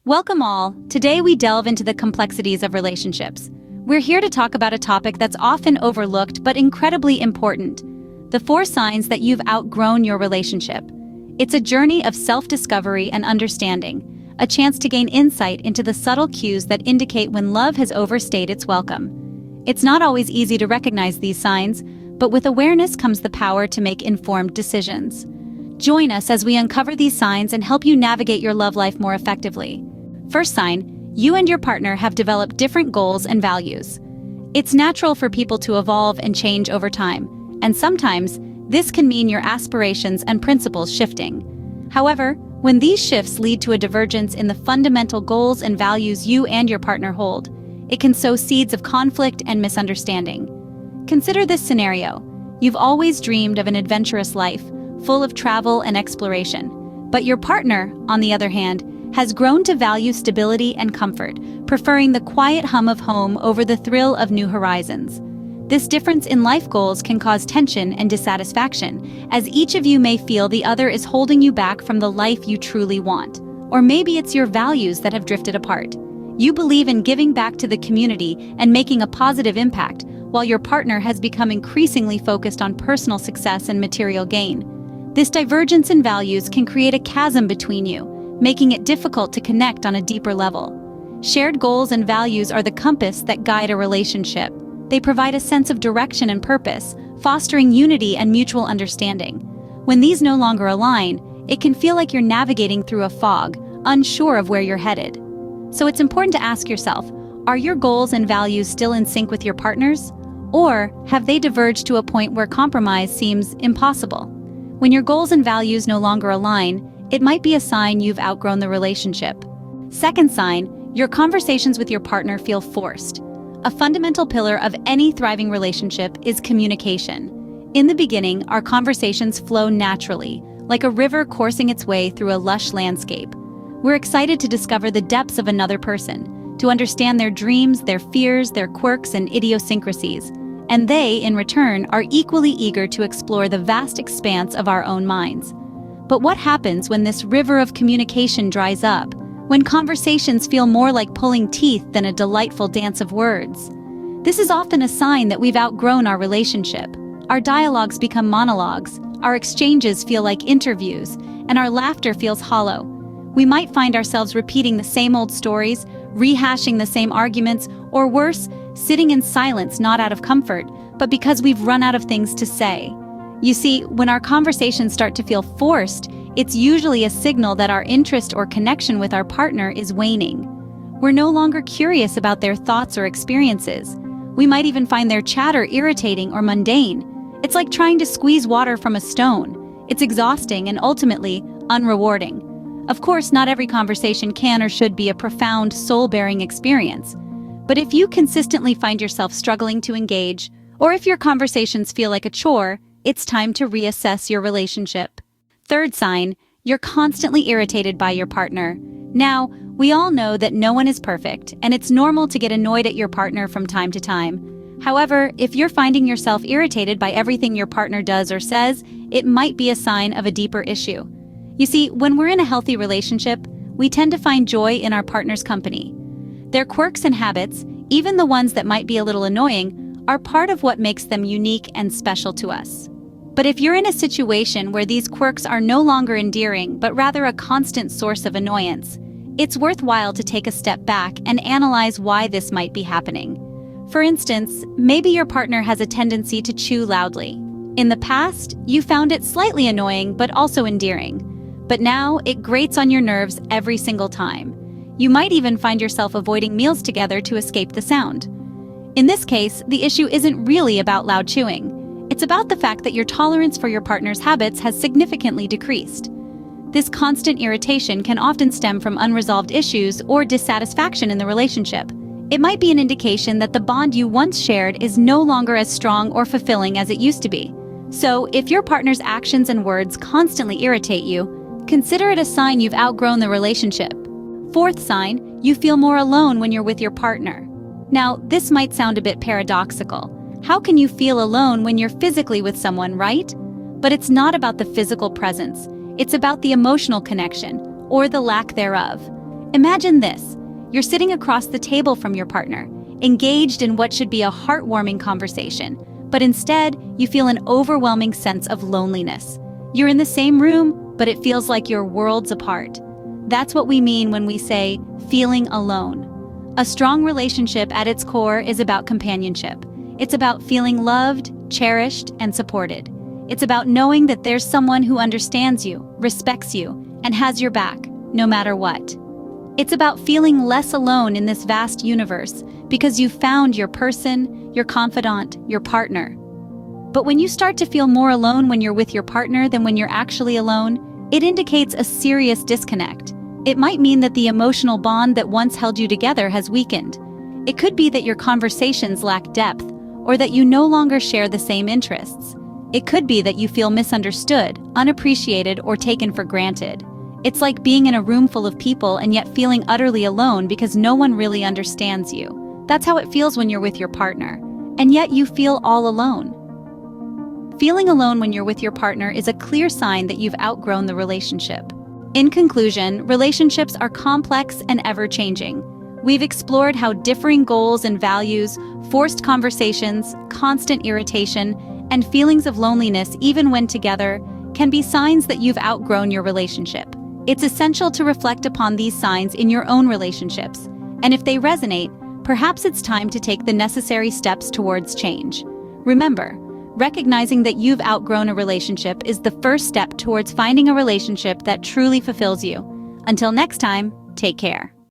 Welcome all. Today we delve into the complexities of relationships. We're here to talk about a topic that's often overlooked but incredibly important: the 4 signs that you've outgrown your relationship. It's a journey of self-discovery and understanding, a chance to gain insight into the subtle cues that indicate when love has overstayed its welcome. It's not always easy to recognize these signs, but with awareness comes the power to make informed decisions. Join us as we uncover these signs and help you navigate your love life more effectively. First sign: you and your partner have developed different goals and values. It's natural for people to evolve and change over time, and sometimes this can mean your aspirations and principles shifting. However, when these shifts lead to a divergence in the fundamental goals and values you and your partner hold, it can sow seeds of conflict and misunderstanding. Consider this scenario. You've always dreamed of an adventurous life, full of travel and exploration. But your partner, on the other hand, has grown to value stability and comfort, preferring the quiet hum of home over the thrill of new horizons. This difference in life goals can cause tension and dissatisfaction, as each of you may feel the other is holding you back from the life you truly want. Or maybe it's your values that have drifted apart. You believe in giving back to the community and making a positive impact, while your partner has become increasingly focused on personal success and material gain. This divergence in values can create a chasm between you, making it difficult to connect on a deeper level. Shared goals and values are the compass that guide a relationship. They provide a sense of direction and purpose, fostering unity and mutual understanding. When these no longer align, it can feel like you're navigating through a fog, unsure of where you're headed. So it's important to ask yourself, are your goals and values still in sync with your partner's? Or have they diverged to a point where compromise seems impossible? When your goals and values no longer align, it might be a sign you've outgrown the relationship. Second sign: your conversations with your partner feel forced. A fundamental pillar of any thriving relationship is communication. In the beginning, our conversations flow naturally, like a river coursing its way through a lush landscape. We're excited to discover the depths of another person, to understand their dreams, their fears, their quirks, and idiosyncrasies. And they, in return, are equally eager to explore the vast expanse of our own minds. But what happens when this river of communication dries up? When conversations feel more like pulling teeth than a delightful dance of words? This is often a sign that we've outgrown our relationship. Our dialogues become monologues, our exchanges feel like interviews, and our laughter feels hollow. We might find ourselves repeating the same old stories, rehashing the same arguments, or worse, sitting in silence not out of comfort, but because we've run out of things to say. You see, when our conversations start to feel forced, it's usually a signal that our interest or connection with our partner is waning. We're no longer curious about their thoughts or experiences. We might even find their chatter irritating or mundane. It's like trying to squeeze water from a stone. It's exhausting and ultimately unrewarding. Of course, not every conversation can or should be a profound, soul-bearing experience. But if you consistently find yourself struggling to engage, or if your conversations feel like a chore, it's time to reassess your relationship. Third sign: you're constantly irritated by your partner. Now, we all know that no one is perfect, and it's normal to get annoyed at your partner from time to time. However, if you're finding yourself irritated by everything your partner does or says, it might be a sign of a deeper issue. You see, when we're in a healthy relationship, we tend to find joy in our partner's company. Their quirks and habits, even the ones that might be a little annoying, are part of what makes them unique and special to us. But if you're in a situation where these quirks are no longer endearing, but rather a constant source of annoyance, it's worthwhile to take a step back and analyze why this might be happening. For instance, maybe your partner has a tendency to chew loudly. In the past, you found it slightly annoying but also endearing. But now it grates on your nerves every single time. You might even find yourself avoiding meals together to escape the sound. In this case, the issue isn't really about loud chewing. It's about the fact that your tolerance for your partner's habits has significantly decreased. This constant irritation can often stem from unresolved issues or dissatisfaction in the relationship. It might be an indication that the bond you once shared is no longer as strong or fulfilling as it used to be. So, if your partner's actions and words constantly irritate you, consider it a sign you've outgrown the relationship. Fourth sign: you feel more alone when you're with your partner. Now, this might sound a bit paradoxical. How can you feel alone when you're physically with someone, right? But it's not about the physical presence. It's about the emotional connection, or the lack thereof. Imagine this. You're sitting across the table from your partner, engaged in what should be a heartwarming conversation, but instead, you feel an overwhelming sense of loneliness. You're in the same room, but it feels like you're worlds apart. That's what we mean when we say, feeling alone. A strong relationship at its core is about companionship. It's about feeling loved, cherished, and supported. It's about knowing that there's someone who understands you, respects you, and has your back, no matter what. It's about feeling less alone in this vast universe because you've found your person, your confidant, your partner. But when you start to feel more alone when you're with your partner than when you're actually alone, it indicates a serious disconnect. It might mean that the emotional bond that once held you together has weakened. It could be that your conversations lack depth, or that you no longer share the same interests. It could be that you feel misunderstood, unappreciated, or taken for granted. It's like being in a room full of people and yet feeling utterly alone because no one really understands you. That's how it feels when you're with your partner, and yet you feel all alone. Feeling alone when you're with your partner is a clear sign that you've outgrown the relationship. In conclusion, relationships are complex and ever-changing. We've explored how differing goals and values, forced conversations, constant irritation, and feelings of loneliness, even when together, can be signs that you've outgrown your relationship. It's essential to reflect upon these signs in your own relationships, and if they resonate, perhaps it's time to take the necessary steps towards change. Remember, recognizing that you've outgrown a relationship is the first step towards finding a relationship that truly fulfills you. Until next time, take care.